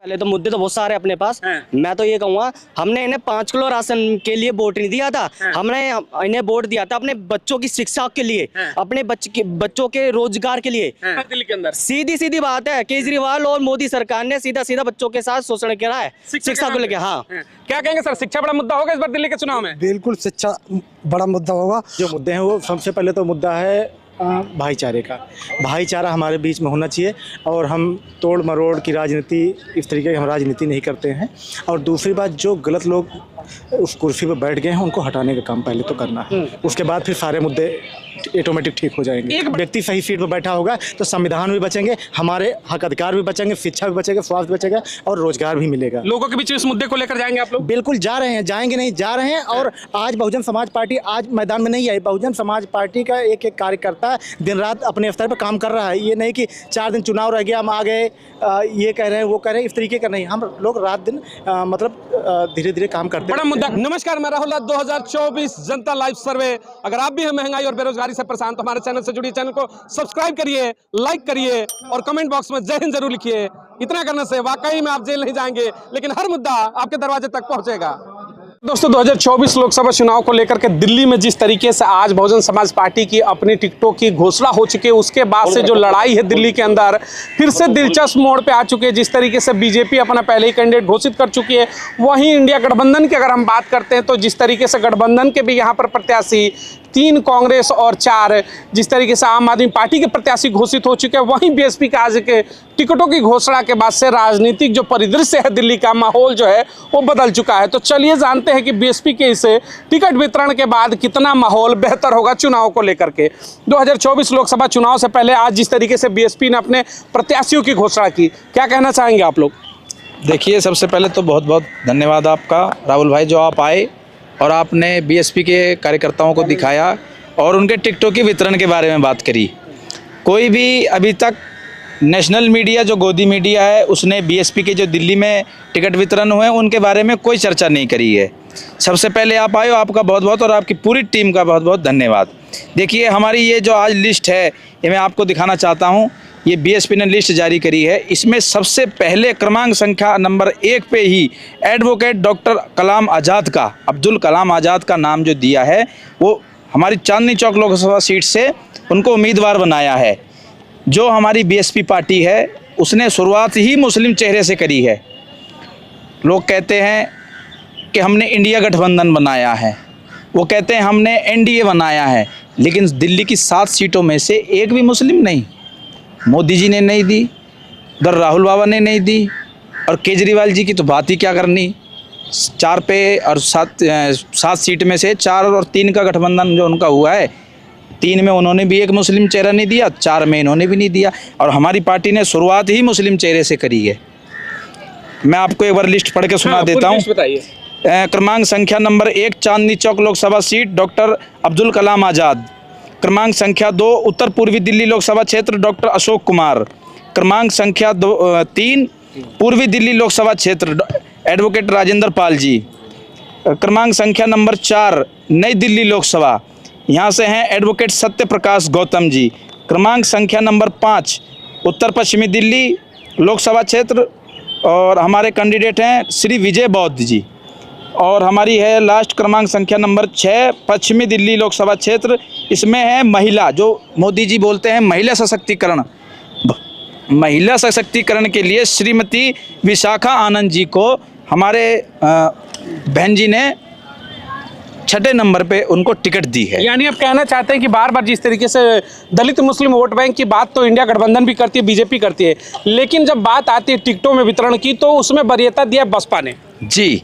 पहले तो मुद्दे तो बहुत सारे अपने पास। मैं तो ये कहूँगा, हमने इन्हें 5 किलो राशन के लिए वोट नहीं दिया था, हमने इन्हें वोट दिया था अपने बच्चों की शिक्षा के लिए, अपने बच्चों के रोजगार के लिए। दिल्ली के अंदर सीधी सीधी बात है, केजरीवाल और मोदी सरकार ने सीधा सीधा बच्चों के साथ शोषण करा है शिक्षा को लेकर। हाँ, क्या कहेंगे सर, शिक्षा बड़ा मुद्दा होगा इस बार दिल्ली के चुनाव में? बिल्कुल शिक्षा बड़ा मुद्दा होगा। जो मुद्दे हैं वो सबसे पहले तो मुद्दा है भाईचारे का। भाईचारा हमारे बीच में होना चाहिए और हम तोड़ मरोड़ की राजनीति, इस तरीके की हम राजनीति नहीं करते हैं। और दूसरी बात, जो गलत लोग उस कुर्सी पर बैठ गए हैं उनको हटाने का काम पहले तो करना है, उसके बाद फिर सारे मुद्दे ऑटोमेटिक ठीक हो जाएंगे। एक व्यक्ति सही सीट पर बैठा होगा तो संविधान भी बचेंगे, हमारे हक अधिकार भी बचेंगे, शिक्षा भी बचेगा, स्वास्थ्य बचेगा और रोजगार भी मिलेगा। लोगों के बीच इस मुद्दे को लेकर जाएंगे आप लोग? बिल्कुल जा रहे हैं, जाएंगे नहीं, जा रहे हैं। और आज बहुजन समाज पार्टी आज मैदान में नहीं आई। बहुजन समाज पार्टी का एक एक कार्यकर्ता दिन रात अपने स्तर पर काम कर रहा है। ये नहीं कि 4 दिन चुनाव रह गया हम आ गए, ये कह रहे हैं वो कह रहे हैं, इस तरीके का नहीं। हम लोग रात दिन मतलब धीरे धीरे काम करते हैं। बड़ा मुद्दा। नमस्कार, मैं राहुल। 2024 जनता लाइव सर्वे। अगर आप भी हैं महंगाई और बेरोजगारी से परेशान तो हमारे चैनल से जुड़िए, चैनल को सब्सक्राइब करिए, लाइक करिए और कमेंट बॉक्स में जय हिंद जरूर लिखिए। इतना करने से वाकई में आप जेल नहीं जाएंगे, लेकिन हर मुद्दा आपके दरवाजे तक पहुंचेगा। दोस्तों, 2024 लोकसभा चुनाव को लेकर के दिल्ली में जिस तरीके से आज बहुजन समाज पार्टी की अपनी टिकटों की घोषणा हो चुकी है, उसके बाद से जो लड़ाई है दिल्ली के अंदर फिर से दिलचस्प मोड़ पे आ चुकी है। जिस तरीके से बीजेपी अपना पहले ही कैंडिडेट घोषित कर चुकी है, वहीं इंडिया गठबंधन की अगर हम बात करते हैं तो जिस तरीके से गठबंधन के भी यहाँ पर प्रत्याशी 3 कांग्रेस और 4 जिस तरीके से आम आदमी पार्टी के प्रत्याशी घोषित हो चुके हैं, वहीं बीएसपी का आज के टिकटों की घोषणा के बाद से राजनीतिक जो परिदृश्य है दिल्ली का, माहौल जो है वो बदल चुका है। तो चलिए जानते हैं कि बीएसपी के इस टिकट वितरण के बाद कितना माहौल बेहतर होगा चुनाव को लेकर के। 2024 लोकसभा चुनाव से पहले आज जिस तरीके से बीएसपी ने अपने प्रत्याशियों की घोषणा की, क्या कहना चाहेंगे आप लोग? देखिए, सबसे पहले तो बहुत बहुत धन्यवाद आपका राहुल भाई, जो आप आए और आपने बीएसपी के कार्यकर्ताओं को दिखाया और उनके टिकटों के वितरण के बारे में बात करी। कोई भी अभी तक नेशनल मीडिया, जो गोदी मीडिया है, उसने बीएसपी के जो दिल्ली में टिकट वितरण हुए उनके बारे में कोई चर्चा नहीं करी है। सबसे पहले आप आए हो, आपका बहुत बहुत और आपकी पूरी टीम का बहुत बहुत धन्यवाद। देखिए, हमारी ये जो आज लिस्ट है ये मैं आपको दिखाना चाहता हूँ। ये बीएसपी ने लिस्ट जारी करी है। इसमें सबसे पहले क्रमांक संख्या नंबर 1 पे ही एडवोकेट डॉक्टर कलाम आज़ाद का, अब्दुल कलाम आज़ाद का नाम जो दिया है, वो हमारी चांदनी चौक लोकसभा सीट से उनको उम्मीदवार बनाया है। जो हमारी बीएसपी पार्टी है उसने शुरुआत ही मुस्लिम चेहरे से करी है। लोग कहते हैं कि हमने इंडिया गठबंधन बनाया है, वो कहते हैं हमने एनडीए बनाया है, लेकिन दिल्ली की 7 सीटों में से एक भी मुस्लिम नहीं। मोदी जी ने नहीं दी, उधर राहुल बाबा ने नहीं दी, और केजरीवाल जी की तो बात ही क्या करनी। 4 पे और 7 सीट में से 4 और 3 का गठबंधन जो उनका हुआ है, 3 में उन्होंने भी एक मुस्लिम चेहरा नहीं दिया, 4 में इन्होंने भी नहीं दिया। और हमारी पार्टी ने शुरुआत ही मुस्लिम चेहरे से करी है। मैं आपको एक बार लिस्ट पढ़ के सुना देता हूँ। क्रमांक संख्या number 1 Chandni Chowk Lok Sabha seat doctor Abdul Kalam Azad. क्रमांक संख्या 2 उत्तर पूर्वी दिल्ली लोकसभा क्षेत्र डॉक्टर अशोक कुमार। क्रमांक संख्या 3 पूर्वी दिल्ली लोकसभा क्षेत्र एडवोकेट राजेंद्र पाल जी। क्रमांक संख्या नंबर 4 नई दिल्ली लोकसभा, यहाँ से हैं एडवोकेट सत्य प्रकाश गौतम जी। क्रमांक संख्या नंबर 5 उत्तर पश्चिमी दिल्ली लोकसभा क्षेत्र, और हमारे कैंडिडेट हैं श्री विजय बौद्ध जी। और हमारी है लास्ट क्रमांक संख्या नंबर 6 पश्चिमी दिल्ली लोकसभा क्षेत्र, इसमें है महिला, जो मोदी जी बोलते हैं महिला सशक्तिकरण। महिला सशक्तिकरण के लिए श्रीमती विशाखा आनंद जी को हमारे बहन जी ने 6ठे नंबर पे उनको टिकट दी है। यानी आप कहना चाहते हैं कि बार बार जिस तरीके से दलित मुस्लिम वोट बैंक की बात तो इंडिया गठबंधन भी करती है, बीजेपी करती है, लेकिन जब बात आती है टिकटों में वितरण की तो उसमें वरीयता दिया बसपा ने। जी,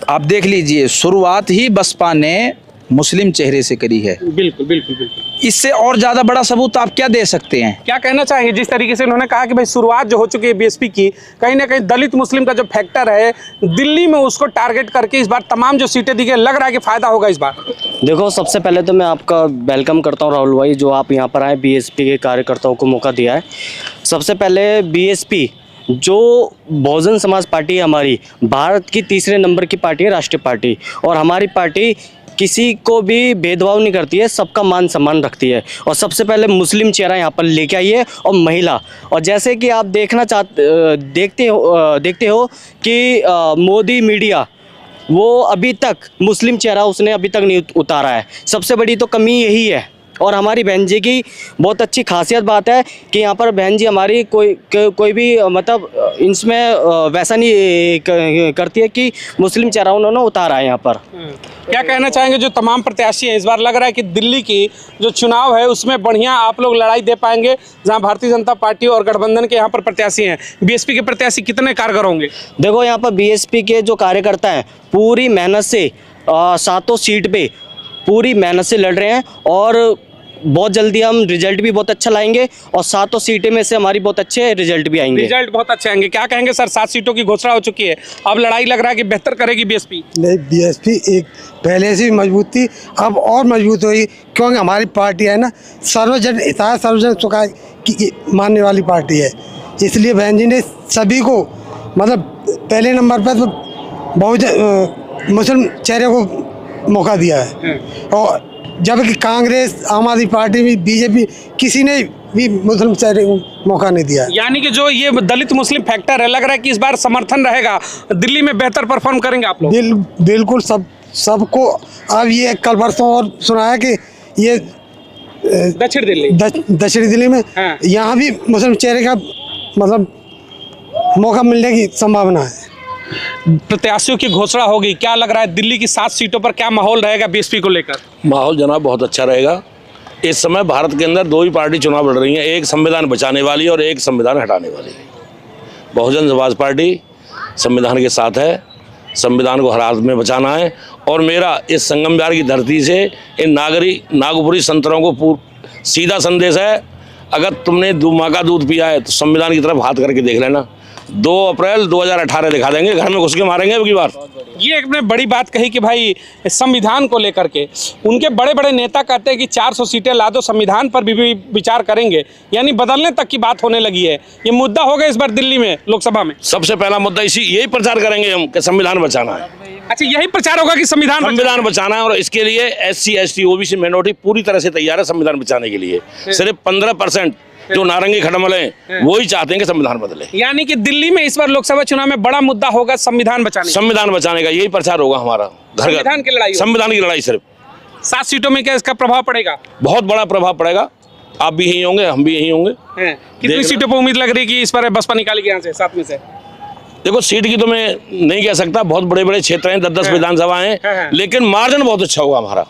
आप देख लीजिए, शुरुआत ही बसपा ने मुस्लिम चेहरे से करी है। बिल्कुल बिल्कुल बिल्कुल। इससे और ज़्यादा बड़ा सबूत आप क्या दे सकते हैं? क्या कहना चाहेंगे जिस तरीके से उन्होंने कहा कि भाई शुरुआत जो हो चुकी है बीएसपी की, कहीं ना कहीं दलित मुस्लिम का जो फैक्टर है दिल्ली में उसको टारगेट करके इस बार तमाम जो सीटें दी गई, लग रहा है कि फायदा होगा इस बार? देखो, सबसे पहले तो मैं आपका वेलकम करता हूँ राहुल भाई, जो आप यहाँ पर आए, बीएसपी के कार्यकर्ताओं को मौका दिया है। सबसे पहले बीएसपी जो बहुजन समाज पार्टी है, हमारी भारत की 3रे नंबर की पार्टी है, राष्ट्रीय पार्टी, और हमारी पार्टी किसी को भी भेदभाव नहीं करती है, सबका मान सम्मान रखती है। और सबसे पहले मुस्लिम चेहरा यहाँ पर लेके आई है और महिला। और जैसे कि आप देखते हो कि मोदी मीडिया वो अभी तक मुस्लिम चेहरा उसने अभी तक नहीं उतारा है। सबसे बड़ी तो कमी यही है। और हमारी बहन जी की बहुत अच्छी खासियत बात है कि यहाँ पर बहन जी हमारी कोई भी मतलब इसमें वैसा नहीं करती है कि मुस्लिम चेहरा उन्होंने उतारा है यहाँ पर। क्या कहना चाहेंगे जो तमाम प्रत्याशी हैं, इस बार लग रहा है कि दिल्ली की जो चुनाव है उसमें बढ़िया आप लोग लड़ाई दे पाएंगे, जहां भारतीय जनता पार्टी और गठबंधन के यहाँ पर प्रत्याशी हैं। बीएसपी के प्रत्याशी कितने कारगर होंगे? देखो यहाँ पर बीएसपी के जो कार्यकर्ता हैं पूरी मेहनत से सातों सीट पे पूरी मेहनत से लड़ रहे हैं और बहुत जल्दी हम रिजल्ट भी बहुत अच्छा लाएंगे और सातों सीटें में से हमारी बहुत अच्छे रिजल्ट भी आएंगे। रिजल्ट बहुत अच्छे आएंगे। क्या कहेंगे सर, 7 सीटों की घोषणा हो चुकी है, अब लड़ाई लग रहा है कि बेहतर करेगी बीएसपी? नहीं, बीएसपी एक पहले से मजबूत थी, अब और मजबूत हुई, क्योंकि हमारी पार्टी है ना सर्वजन हिताय सर्वजन सुखाय की मानने वाली पार्टी है। इसलिए बहन जी ने सभी को मतलब पहले नंबर पर तो बहुत मुस्लिम चेहरे को मौका दिया है। और जबकि कांग्रेस, आम आदमी पार्टी भी, बीजेपी किसी ने भी मुस्लिम चेहरे को मौका नहीं दिया। यानी कि जो ये दलित मुस्लिम फैक्टर है, लग रहा है कि इस बार समर्थन रहेगा, दिल्ली में बेहतर परफॉर्म करेंगे आप लोग? बिल्कुल सबको। अब ये कल परसों और सुना है कि ये दक्षिण दिल्ली में यहाँ भी मुस्लिम चेहरे का मतलब मौका मिलने की संभावना है। प्रत्याशियों की घोषणा होगी, क्या लग रहा है दिल्ली की 7 सीटों पर क्या माहौल रहेगा बीएसपी को लेकर? माहौल जनाब बहुत अच्छा रहेगा। इस समय भारत के अंदर 2 ही पार्टी चुनाव लड़ रही हैं, एक संविधान बचाने वाली और एक संविधान हटाने वाली। बहुजन समाज पार्टी संविधान के साथ है, संविधान को हर हाथ में बचाना है। और मेरा इस संगम बिहार की धरती से इन नागपुरी संतरों को सीधा संदेश है, अगर तुमने माँ का दूध पिया है तो संविधान की तरफ हाथ करके देख लेना। 2 अप्रैल 2018 दिखा देंगे, घर में घुस के मारेंगे अब की बार। ये एक बड़ी बात कही कि भाई संविधान को लेकर के उनके बड़े बड़े नेता कहते हैं कि 400 सीटें ला दो, संविधान पर भी विचार करेंगे, यानी बदलने तक की बात होने लगी है। ये मुद्दा होगा इस बार दिल्ली में लोकसभा में सबसे पहला मुद्दा यही प्रचार करेंगे हम कि संविधान बचाना है। अच्छा, यही प्रचार होगा कि संविधान बचाना है। और इसके लिए SC ST OBC माइनॉरिटी पूरी तरह से तैयार है संविधान बचाने के लिए। सिर्फ 15% जो नारंगी खटमल हैं वो ही चाहते हैं कि संविधान बदले। यानी कि दिल्ली में इस बार लोकसभा चुनाव में बड़ा मुद्दा होगा संविधान बचाने का यही प्रचार होगा हमारा। संविधान की लड़ाई सिर्फ 7 सीटों में क्या इसका प्रभाव पड़ेगा? बहुत बड़ा प्रभाव पड़ेगा। आप भी यही होंगे, हम भी यही होंगे। कितनी सीटों पर उम्मीद लग रही है कि इस पर बसपा निकालेगी यहाँ से 7 में से? देखो, सीट की तो मैं नहीं कह सकता, बहुत बड़े बड़े क्षेत्र हैं, 10-10 विधानसभा हैं, लेकिन मार्जिन बहुत अच्छा होगा हमारा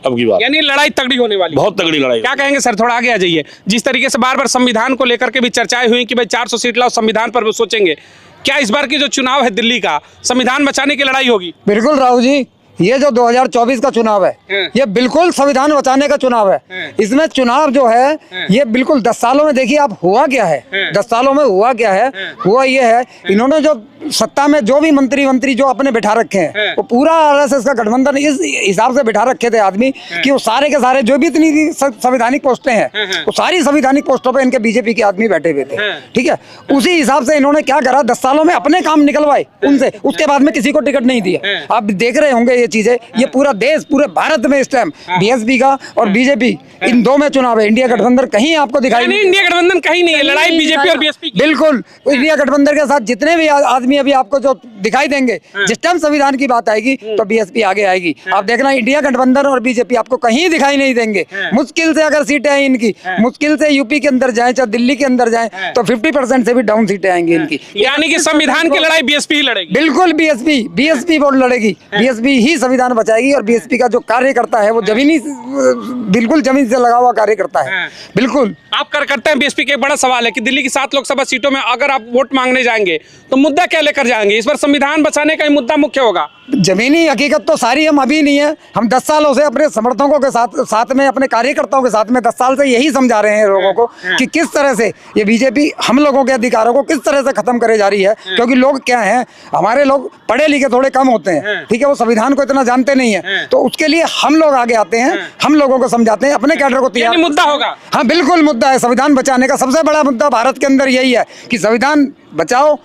अब की बार। यानी लड़ाई तगड़ी होने वाली, बहुत तगड़ी लड़ाई। क्या कहेंगे सर, थोड़ा आगे आ जाइए। जिस तरीके से बार बार संविधान को लेकर के भी चर्चाएं हुई कि भाई 400 सीट लाओ, संविधान पर वो सोचेंगे, क्या इस बार की जो चुनाव है दिल्ली का संविधान बचाने की लड़ाई होगी? बिल्कुल राहुल जी, ये जो 2024 का चुनाव है ये बिल्कुल संविधान बचाने का चुनाव है। इसमें चुनाव जो है ये बिल्कुल 10 सालों में देखिए आप हुआ क्या है, 10 सालों में हुआ क्या है, हुआ ये है इन्होंने जो सत्ता में जो भी मंत्री जो अपने बिठा रखे हैं वो पूरा RSS का गठबंधन इस हिसाब से बिठा रखे थे आदमी कि वो सारे के सारे जो भी इतनी संवैधानिक पोस्टें हैं वो सारी संवैधानिक पोस्टों पे इनके बीजेपी के आदमी बैठे हुए थे। ठीक है, उसी हिसाब से इन्होंने क्या करा, 10 सालों में अपने काम निकलवाए उनसे, उसके बाद में किसी को टिकट नहीं दिया। आप देख रहे होंगे ये चीजें, ये पूरा देश, पूरे भारत में इस टाइम BSP का और बीजेपी इन 2 में चुनाव है। इंडिया गठबंधन कहीं आपको दिखाई नहीं, इंडिया गठबंधन कहीं नहीं है, लड़ाई बीजेपी और BSP की। बिल्कुल, इंडिया गठबंधन के साथ जितने भी आदमी अभी आपको जो दिखाई देंगे, जिस टाइम संविधान की बात आएगी तो BSP आगे आएगी। आप देखना इंडिया गठबंधन और बीजेपी आपको कहीं दिखाई नहीं देंगे। मुश्किल से अगर सीटें आई इनकी, मुश्किल से यूपी के अंदर जाए चाहे दिल्ली के अंदर जाए तो 50% से भी डाउन सीटें आएंगी इनकी। यानी कि संविधान की लड़ाई BSP ही लड़ेगी। बिल्कुल BSP वो लड़ेगी, BSP ही संविधान बचाएगी। और BSP का जो कार्यकर्ता है वो बिल्कुल जमीन से लगा हुआ कार्यकर्ता है। बिल्कुल आप कार्यकर्ता हैं BSP के। एक बड़ा सवाल है कि दिल्ली की 7 लोकसभा सीटों में अगर आप वोट मांगने जाएंगे तो मुद्दा क्या लेकर जाएंगे? इस बार संविधान बचाने का ही मुद्दा मुख्य होगा। जमीनी हकीकत तो सारी हम अभी नहीं है, हम 10 सालों से अपने समर्थकों के साथ में अपने कार्यकर्ताओं के साथ में 10 साल से यही समझा रहे हैं लोगों को कि किस तरह से ये बीजेपी हम लोगों के अधिकारों को किस तरह से खत्म करे जा रही है। क्योंकि लोग क्या हैं, हमारे लोग पढ़े लिखे थोड़े कम होते हैं, ठीक है, वो संविधान को इतना जानते नहीं है, तो उसके लिए हम लोग आगे आते हैं, हम लोगों को समझाते हैं, अपने कैडर को तैयार। मुद्दा होगा, हाँ बिल्कुल मुद्दा है संविधान बचाने का। सबसे बड़ा मुद्दा भारत के अंदर यही है कि संविधान बचाओ,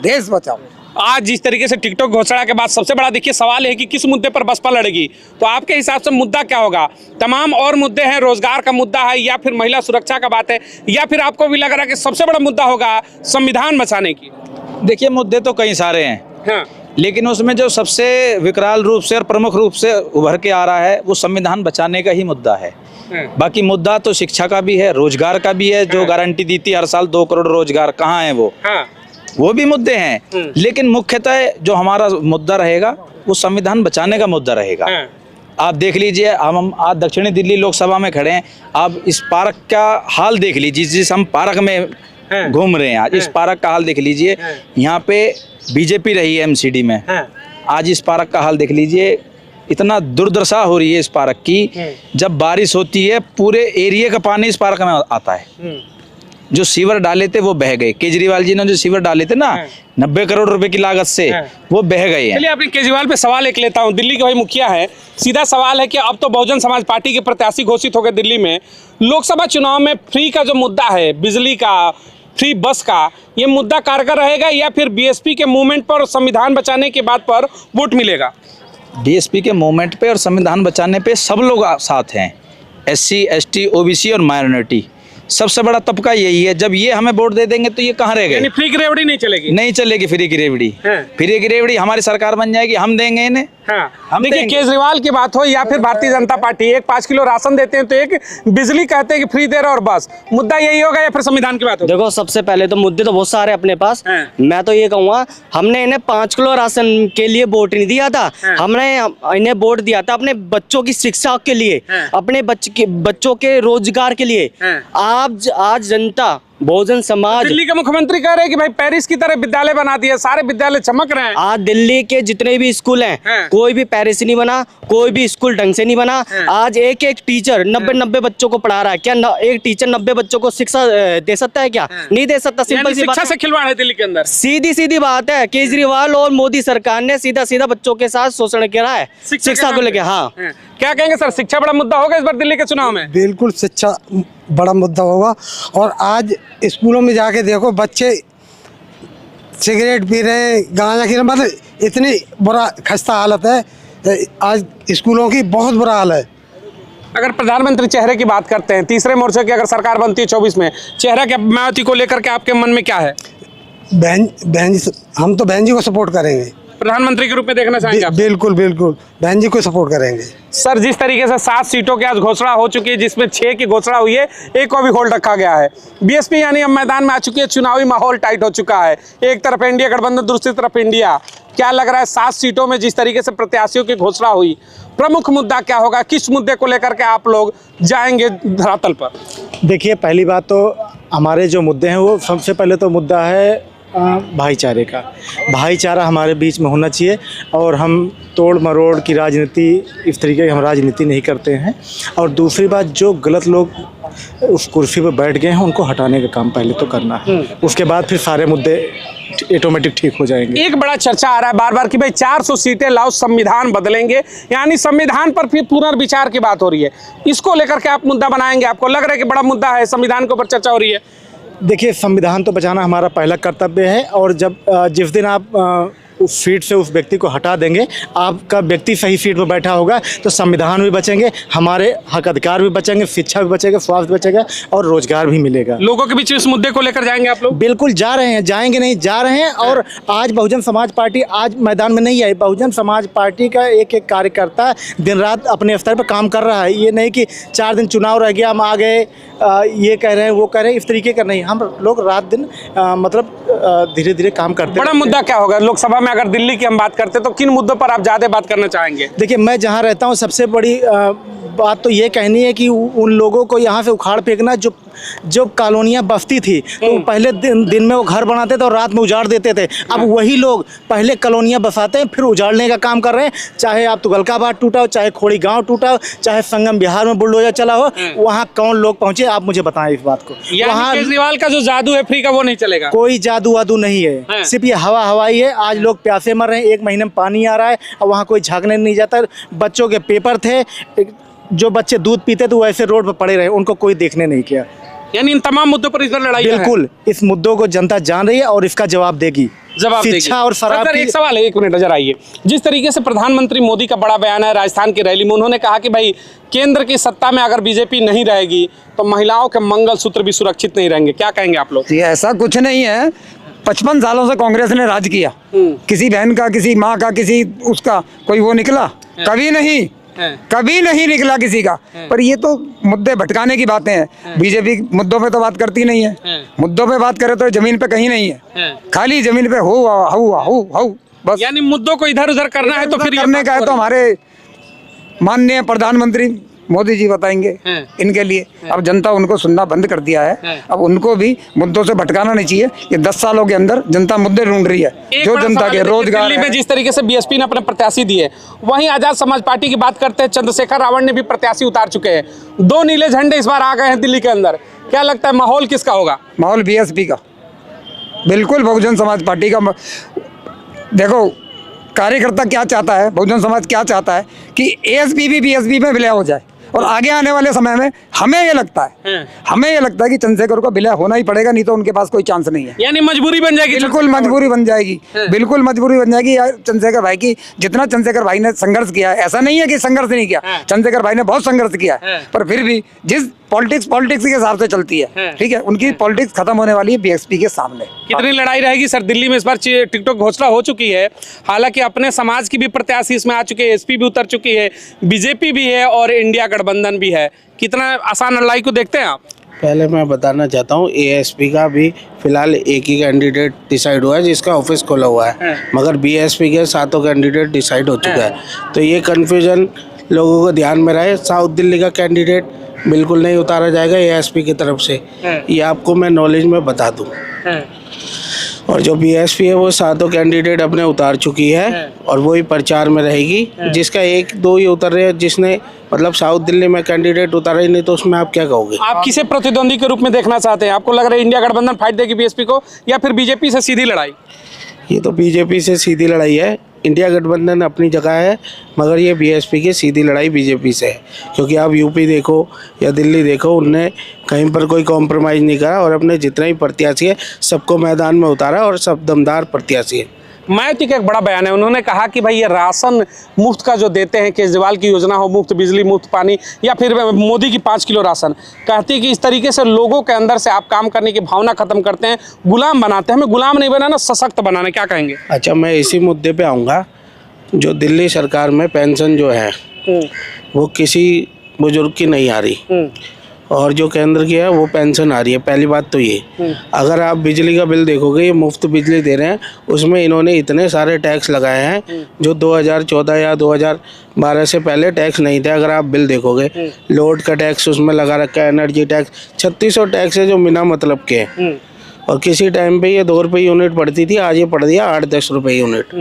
देश बचाओ। आज जिस तरीके से टिकटॉक घोषणा के बाद सबसे बड़ा देखिए सवाल है कि किस मुद्दे पर बसपा लड़ेगी, तो आपके हिसाब से मुद्दा क्या होगा? तमाम और मुद्दे हैं, रोजगार का मुद्दा है या फिर महिला सुरक्षा का बात है, या फिर आपको भी लग रहा है कि सबसे बड़ा मुद्दा होगा संविधान बचाने की? देखिए मुद्दे तो कई सारे हैं, हाँ, लेकिन उसमें जो सबसे विकराल रूप से और प्रमुख रूप से उभर के आ रहा है वो संविधान बचाने का ही मुद्दा है। बाकी मुद्दा तो शिक्षा का भी है, रोजगार का भी है, जो गारंटी दी थी हर साल 2 करोड़ रोजगार, कहाँ है वो भी मुद्दे हैं। लेकिन मुख्यतः जो हमारा मुद्दा रहेगा वो संविधान बचाने का मुद्दा रहेगा। आप देख लीजिए, हम आज दक्षिणी दिल्ली लोकसभा में खड़े हैं, आप इस पार्क का हाल देख लीजिए, जिस हम पार्क में घूम रहे हैं आज, इस पार्क का हाल देख लीजिए। यहाँ पे बीजेपी रही है एमसीडी में, आज इस पार्क का हाल देख लीजिए, इतना दुर्दशा हो रही है इस पार्क की। जब बारिश होती है पूरे एरिया का पानी इस पार्क में आता है। जो सीवर डाले थे वो बह गए, केजरीवाल जी ने जो सीवर डाले थे ना 90 करोड़ रुपए की लागत से, वो बह गए हैं। चलिए अपने केजरीवाल पे सवाल एक लेता हूँ, दिल्ली के भाई मुखिया है, सीधा सवाल है कि अब तो बहुजन समाज पार्टी के प्रत्याशी घोषित हो गए दिल्ली में, लोकसभा चुनाव में फ्री का जो मुद्दा है, बिजली का, फ्री बस का, ये मुद्दा कारगर रहेगा या फिर बीएसपी के मूवमेंट पर संविधान बचाने के बाद पर वोट मिलेगा? बीएसपी के मूवमेंट पे और संविधान बचाने पे सब लोग साथ हैं, SC, ST, OBC और माइनॉरिटी, सबसे बड़ा तबका यही है। जब ये हमें वोट दे देंगे तो ये कहाँ रह गए? फ्री की रेवड़ी नहीं चलेगी? नहीं चलेगी फ्री की रेवड़ी। फ्री की रेवड़ी हमारी सरकार बन जाएगी, हम देंगे इन्हें। हम देखिए केजरीवाल की बात हो या फिर भारतीय जनता पार्टी, एक 5 किलो राशन देते हैं तो एक बिजली कहते हैं कि फ्री दे रहे और बस, मुद्दा यही होगा या फिर संविधान की बात होगी? देखो सबसे पहले तो मुद्दे तो बहुत सारे अपने पास। मैं तो ये कहूँगा, हमने इन्हें 5 किलो राशन के लिए वोट नहीं दिया था, हमने इन्हें वोट दिया था अपने बच्चों की शिक्षा के लिए, अपने बच्चों के रोजगार के लिए। आज जनता बहुजन समाज, दिल्ली के मुख्यमंत्री कह रहे हैं कि भाई पेरिस की तरह विद्यालय बना दिए, सारे विद्यालय चमक रहे हैं। आज दिल्ली के जितने भी स्कूल हैं, कोई भी पेरिस नहीं बना, कोई भी स्कूल ढंग से नहीं बना। आज एक टीचर 90 बच्चों को पढ़ा रहा है। क्या एक टीचर 90 बच्चों को शिक्षा दे सकता है? क्या नहीं दे सकता। सिंपल सी बात, शिक्षा से खिलवाड़ है दिल्ली के अंदर। सीधी बात है, केजरीवाल और मोदी सरकार ने सीधा बच्चों के साथ शोषण किया है शिक्षा को लेकर। हाँ, क्या कहेंगे सर, शिक्षा बड़ा मुद्दा होगा इस बार दिल्ली के चुनाव में? बिल्कुल शिक्षा बड़ा मुद्दा होगा। और आज स्कूलों में जाके देखो, बच्चे सिगरेट पी रहे हैं, गांजा खा रहे हैं, मतलब इतनी बुरा खस्ता हालत है आज स्कूलों की, बहुत बुरा हाल है। अगर प्रधानमंत्री चेहरे की बात करते हैं, तीसरे मोर्चे की अगर सरकार बनती है 24 में, चेहरा के मायावती को लेकर के आपके मन में क्या है? बहन जी, हम तो बहन जी को सपोर्ट करेंगे, प्रधानमंत्री के रूप में देखना चाहेंगे आप? बिल्कुल बहन जी को सपोर्ट करेंगे। सर, जिस तरीके से 7 सीटों की आज घोषणा हो चुकी है, जिसमें 6 की घोषणा हुई है, एक को भी होल्ड रखा गया है, बीएसपी यानी अब मैदान में आ चुकी है, चुनावी माहौल टाइट हो चुका है, एक तरफ एनडीए गठबंधन, दूसरी तरफ इंडिया। क्या लग रहा है 7 सीटों में जिस तरीके से प्रत्याशियों की घोषणा हुई, प्रमुख मुद्दा क्या होगा? किस मुद्दे को लेकर के आप लोग जाएंगे धरातल पर? देखिए पहली बात तो हमारे जो मुद्दे हैं वो सबसे पहले तो मुद्दा है भाईचारे का। भाईचारा हमारे बीच में होना चाहिए और हम तोड़ मरोड़ की राजनीति, इस तरीके की हम राजनीति नहीं करते हैं। और दूसरी बात, जो गलत लोग उस कुर्सी पर बैठ गए हैं उनको हटाने का काम पहले तो करना है, उसके बाद फिर सारे मुद्दे ऑटोमेटिक ठीक हो जाएंगे। एक बड़ा चर्चा आ रहा है बार बार कि भाई 400 सीटें लाओ, संविधान बदलेंगे, यानी संविधान पर फिर पुनर्विचार की बात हो रही है, इसको लेकर के आप मुद्दा बनाएंगे? आपको लग रहा है कि बड़ा मुद्दा है, संविधान के ऊपर चर्चा हो रही है? देखिए संविधान तो बचाना हमारा पहला कर्तव्य है, और जब जिस दिन आप उस सीट से उस व्यक्ति को हटा देंगे, आपका व्यक्ति सही सीट पर बैठा होगा, तो संविधान भी बचेंगे, हमारे हक अधिकार भी बचेंगे, शिक्षा भी बचेगा, स्वास्थ्य बचेगा और रोजगार भी मिलेगा। लोगों के बीच इस मुद्दे को लेकर जाएंगे आप लोग? बिल्कुल जा रहे हैं, जाएंगे नहीं, जा रहे हैं। और आज बहुजन समाज पार्टी आज मैदान में नहीं आई, बहुजन समाज पार्टी का एक कार्यकर्ता दिन रात अपने स्तर पर काम कर रहा है। ये नहीं कि 4 दिन चुनाव रह गया हम आ गए, ये कह रहे हैं वो कह रहे हैं, इस तरीके का नहीं, हम लोग रात दिन मतलब धीरे धीरे काम करते हैं। बड़ा मुद्दा क्या होगा लोकसभा में? अगर दिल्ली की हम बात करते हैं तो किन मुद्दों पर आप ज्यादा बात करना चाहेंगे? देखिए मैं जहाँ रहता हूँ सबसे बड़ी बात तो ये कहनी है कि उन लोगों को यहाँ से उखाड़ फेंकना जो कॉलोनियाँ बस्ती थी, तो पहले दिन में वो घर बनाते थे और रात में उजाड़ देते थे। अब वही लोग पहले कॉलोनियाँ बसाते हैं, फिर उजाड़ने का काम कर रहे हैं। चाहे आप तुगलकाबाद टूटा हो, चाहे खोड़ी गांव टूटा हो, चाहे संगम बिहार में बुलडोजर चला हो, वहाँ कौन लोग पहुँचे आप मुझे बताएं इस बात को। वहाँ केजरीवाल का जो जादू है फ्री का, वो नहीं चलेगा? कोई जादू वादू नहीं है, सिर्फ ये हवाई है। आज लोग प्यासे मर रहे हैं, 1 महीने में पानी आ रहा है और वहाँ कोई झाँकने नहीं जाता। बच्चों के पेपर थे, जो बच्चे दूध पीते थे वैसे रोड पर पड़े रहे, उनको कोई देखने नहीं किया। यानी इन तमाम मुद्दों पर इस बार लड़ाई है। बिल्कुल, इस मुद्दों को जनता जान रही है और इसका जवाब देगी। जवाब देगी। शिक्षा और शराब सर, की। एक सवाल है, एक मिनट नजर आइए। जिस तरीके से प्रधानमंत्री मोदी का बड़ा बयान है राजस्थान की रैली में, उन्होंने कहा कि भाई केंद्र की सत्ता में अगर बीजेपी नहीं रहेगी तो महिलाओं के मंगलसूत्र भी सुरक्षित नहीं रहेंगे, क्या कहेंगे आप लोग? ये ऐसा कुछ नहीं है। 55 सालों से कांग्रेस ने राज किया, किसी बहन का, किसी माँ का, किसी उसका कोई वो निकला? कभी नहीं, कभी नहीं निकला किसी का। पर ये तो मुद्दे भटकाने की बातें हैं। बीजेपी मुद्दों पे तो बात करती नहीं है। मुद्दों पे बात करे तो जमीन पे कहीं नहीं है, खाली जमीन पे हो बस। यानी मुद्दों को इधर उधर करना है तो फिर ये करने का है तो हमारे माननीय प्रधानमंत्री मोदी जी बताएंगे इनके लिए। अब जनता उनको सुनना बंद कर दिया है, अब उनको भी मुद्दों से भटकाना नहीं चाहिए। ये 10 सालों के अंदर जनता मुद्दे ढूंढ रही है, जो जनता के रोजगार दिल्ली में जिस तरीके से बीएसपी ने अपने प्रत्याशी दिए, वहीं आजाद समाज पार्टी की बात करते हैं, चंद्रशेखर रावण ने भी प्रत्याशी उतार चुके हैं। 2 नीले झंडे इस बार आ गए हैं दिल्ली के अंदर। क्या लगता है माहौल किसका होगा? माहौल बीएसपी का, बिल्कुल बहुजन समाज पार्टी का। देखो कार्यकर्ता क्या चाहता है, बहुजन समाज क्या चाहता है कि एएसपी भी बीएसपी में विलय हो जाए। और आगे आने वाले समय में हमें ये लगता है कि चंद्रशेखर को विलय होना ही पड़ेगा, नहीं तो उनके पास कोई चांस नहीं है। यानी मजबूरी बन जाएगी। बिल्कुल मजबूरी बन जाएगी, बिल्कुल मजबूरी बन जाएगी। यार चंद्रशेखर भाई की जितना चंद्रशेखर भाई ने संघर्ष किया है, ऐसा नहीं है कि संघर्ष नहीं किया, चंद्रशेखर भाई ने बहुत संघर्ष किया है। पर फिर भी जिस पॉलिटिक्स के हिसाब से चलती है, ठीक है, उनकी पॉलिटिक्स खत्म होने वाली है बीएसपी के सामने। कितनी लड़ाई रहेगी सर दिल्ली में? इस बार टिकटॉक घोषणा हो चुकी है, हालांकि अपने समाज की भी प्रत्याशी इसमें आ चुके हैं, एसपी भी उतर चुकी है, बीजेपी भी है और इंडिया गठबंधन भी है। कितना आसान लड़ाई को देखते हैं आप? पहले मैं बताना चाहता हूँ, एएसपी का भी फिलहाल एक ही कैंडिडेट डिसाइड हुआ है जिसका ऑफिस खोला हुआ है, मगर बीएसपी के 7 कैंडिडेट डिसाइड हो चुका है। तो ये कन्फ्यूजन लोगों को ध्यान में रहे। साउथ दिल्ली का कैंडिडेट बिल्कुल नहीं उतारा जाएगा एएसपी की तरफ से, ये आपको मैं नॉलेज में बता दूँ। और जो बीएसपी है वो 7 कैंडिडेट अपने उतार चुकी है और वही प्रचार में रहेगी। जिसका 1-2 ही उतर रहे हैं, जिसने मतलब साउथ दिल्ली में कैंडिडेट उतारा ही नहीं, तो उसमें आप क्या कहोगे? आप किसे प्रतिद्वंदी के रूप में देखना चाहते हैं? आपको लग रहा है इंडिया गठबंधन फाइट देगी बीएसपी को, या फिर बीजेपी से सीधी लड़ाई? ये तो बीजेपी से सीधी लड़ाई है। इंडिया गठबंधन अपनी जगह है, मगर ये बीएसपी की सीधी लड़ाई बीजेपी से है। क्योंकि आप यूपी देखो या दिल्ली देखो, उनने कहीं पर कोई कॉम्प्रोमाइज़ नहीं करा और अपने जितने ही प्रत्याशी है सबको मैदान में उतारा और सब दमदार प्रत्याशी है। मायावती का एक बड़ा बयान है, उन्होंने कहा कि भाई ये राशन मुफ्त का जो देते हैं, केजरीवाल की योजना हो, मुफ्त बिजली, मुफ्त पानी, या फिर मोदी की 5 किलो राशन, कहती है कि इस तरीके से लोगों के अंदर से आप काम करने की भावना खत्म करते हैं, गुलाम बनाते हैं। हमें गुलाम नहीं बनाना, सशक्त बनाना। क्या कहेंगे? अच्छा, मैं इसी मुद्दे पे आऊँगा। जो दिल्ली सरकार में पेंशन जो है वो किसी बुजुर्ग की नहीं आ रही, और जो केंद्र की है वो पेंशन आ रही है। पहली बात तो ये, अगर आप बिजली का बिल देखोगे, ये मुफ्त बिजली दे रहे हैं, उसमें इन्होंने इतने सारे टैक्स लगाए हैं जो 2014 या 2012 से पहले टैक्स नहीं थे। अगर आप बिल देखोगे, लोड का टैक्स उसमें लगा रखा है, एनर्जी टैक्स, 3600 टैक्स है जो बिना मतलब के हैं। और किसी टाइम पे ये 2 रुपये यूनिट पड़ती थी, आज ये पड़ दिया 8-10 रुपये यूनिट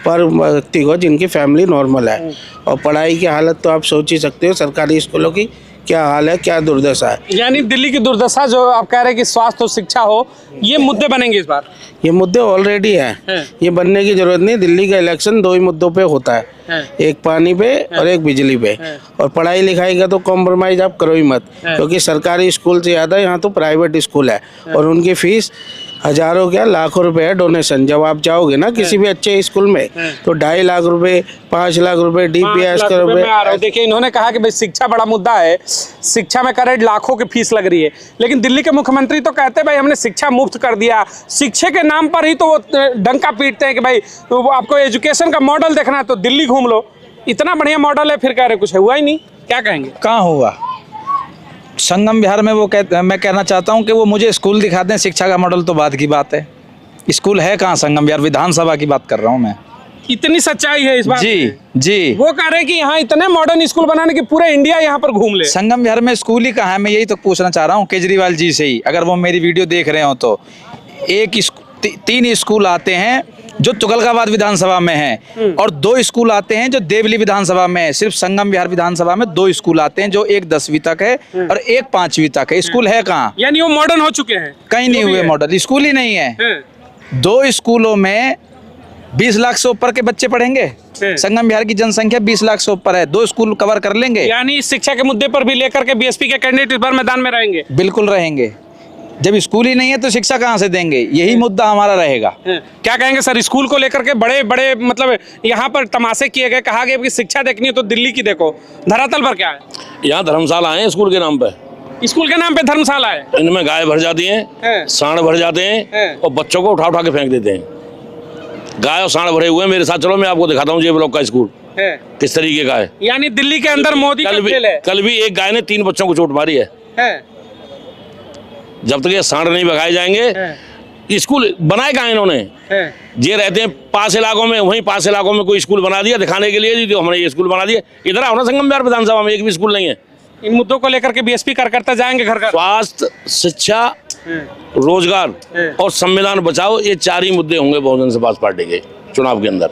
पर व्यक्ति को, जिनकी फैमिली नॉर्मल है। और पढ़ाई की हालत तो आप सोच ही सकते हो सरकारी स्कूलों की क्या हाल है, क्या दुर्दशा है। यानी दिल्ली की दुर्दशा, जो आप कह रहे हैं कि स्वास्थ्य और शिक्षा हो, ये मुद्दे बनेंगे इस बार? ये मुद्दे ऑलरेडी हैं, ये बनने की जरूरत नहीं। दिल्ली का इलेक्शन 2 ही मुद्दों पे होता है, एक पानी पे और एक बिजली पे। और पढ़ाई लिखाई का तो कॉम्प्रोमाइज आप करो ही मत, क्योंकि सरकारी स्कूल से ज़्यादा यहाँ तो प्राइवेट स्कूल है और उनकी फीस हजारों क्या लाखों रुपए है डोनेशन। जब आप जाओगे ना किसी भी अच्छे स्कूल में तो 2.5 लाख रुपए, 5 लाख रुपए, डीपीएस के रुपए। देखिए, इन्होंने कहा कि भाई शिक्षा बड़ा मुद्दा है, शिक्षा में करेक्ट लाखों की फीस लग रही है, लेकिन दिल्ली के मुख्यमंत्री तो कहते हैं भाई हमने शिक्षा मुफ्त कर दिया। शिक्षा के नाम पर ही तो वो डंका पीटते हैं कि भाई तो आपको एजुकेशन का मॉडल देखना है तो दिल्ली घूम लो। इतना बढ़िया मॉडल है, फिर कह रहे कुछ हुआ ही नहीं। क्या कहेंगे? कहाँ हुआ? संगम विहार में मैं कहना चाहता हूं कि वो मुझे स्कूल दिखा दें। शिक्षा का मॉडल तो बाद की बात है, स्कूल है कहाँ संगम विहार? विधानसभा की बात कर रहा हूं मैं। इतनी सच्चाई है इस बात जी में? जी, वो कह रहे हैं कि यहाँ इतने मॉडर्न स्कूल बनाने की पूरे इंडिया यहाँ पर घूम ले। संगम विहार में स्कूल ही कहाँ है? मैं यही तो पूछना चाह रहा हूँ केजरीवाल जी से ही, अगर वो मेरी वीडियो देख रहे हो तो। 3 स्कूल आते हैं जो तुगलकाबाद विधानसभा में है, और 2 स्कूल आते हैं जो देवली विधानसभा में है। सिर्फ संगम विहार विधानसभा में 2 स्कूल आते हैं, जो एक 10वीं तक है और एक 5वीं तक है। स्कूल है कहाँ? यानी वो मॉडर्न हो चुके हैं? कहीं नहीं हुए मॉडल, स्कूल ही नहीं है। 2 स्कूलों में 20 लाख से ऊपर के बच्चे पढ़ेंगे। संगम विहार की जनसंख्या 20 लाख से ऊपर है, 2 स्कूल कवर कर लेंगे। यानी शिक्षा के मुद्दे पर भी लेकर के बीएसपी के कैंडिडेट इस बार मैदान में रहेंगे? बिल्कुल रहेंगे। जब स्कूल ही नहीं है तो शिक्षा कहाँ से देंगे, यही मुद्दा हमारा रहेगा। क्या कहेंगे सर, स्कूल को लेकर के बड़े बड़े मतलब यहाँ पर तमाशे किए गए, कहा गया कि शिक्षा देखनी है तो दिल्ली की देखो, धरातल पर क्या है? यहाँ धर्मशाला है स्कूल के नाम पे, स्कूल के नाम पे धर्मशाला है। इनमें गाय भर जाती हैं, सांड भर जाते हैं और बच्चों को उठा उठा के फेंक देते हैं। गाय और सांड भरे हुए हैं, मेरे साथ चलो मैं आपको दिखाता हूँ जे ब्लॉक का स्कूल किस तरीके का है। यानी दिल्ली के अंदर मोदी का खेल है। कल भी एक गाय ने 3 बच्चों को चोट मारी है। जब तक ये सांड नहीं भगाए जाएंगे, स्कूल बनाए कहाँ इन्होंने? ये रहते हैं पास इलाकों में, वहीं पास इलाकों में कोई स्कूल बना दिया दिखाने के लिए, जो हमने ये स्कूल बना दिया। इधर आओ ना संगम बिहार विधानसभा में, एक भी स्कूल नहीं है। इन मुद्दों को लेकर के बीएसपी कार्यकर्ता जाएंगे घर घर। स्वास्थ्य, शिक्षा, रोजगार और संविधान बचाओ, ये 4 ही मुद्दे होंगे बहुजन समाज पार्टी के चुनाव के अंदर।